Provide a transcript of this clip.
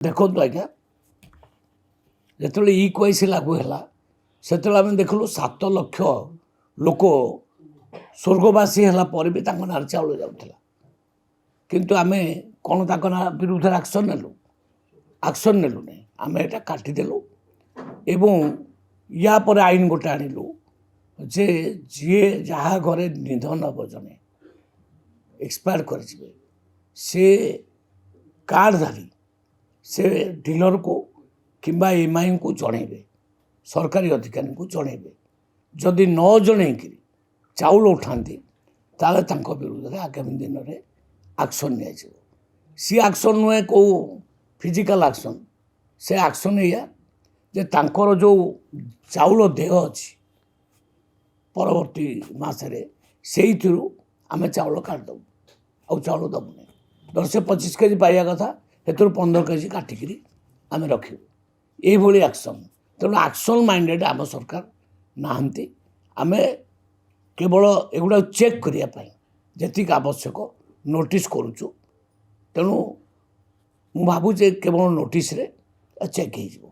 देखो आज्ञा जो इक्वैस लागू है से आम देखलु 7 लाख लोक स्वर्गवासी है भी ना चाउल जाऊला किंतु आम कौन विरुद्ध एक्शन नेलु नहीं आम यहाँ काटिदेलु एवं या पर आईन गोटे आणिलु जे जी जहाँ घरे निधन हम जड़े एक्सपायर कर से कार्डधारी से डीलर को किंबा एमआई को जनइबे सरकारी अधिकारी को जनइबे जदि न जनईकि चाउल उठाती ताले तांको विरुद्ध आगामी दिन में एक्शन नि सी एक्शन नुहे कौ फिजिकल एक्शन से एक्शन या जे तांकर जो चाउल देह अच्छी परवर्ती मसरे से आम चाउल काटिदेबू आउ चाउल दबुनि 10-25 केजी पाइबा कथा से 15 केजी काटिकी आम रखू ये एक्शन तेणु एक्शन माइंडेड आम सरकार नहांती आम केवल एगुड़ा चेक करने जी आवश्यक नोटिस करुचु तेणु मु भावुचे केवल नोटिस रे चेक हो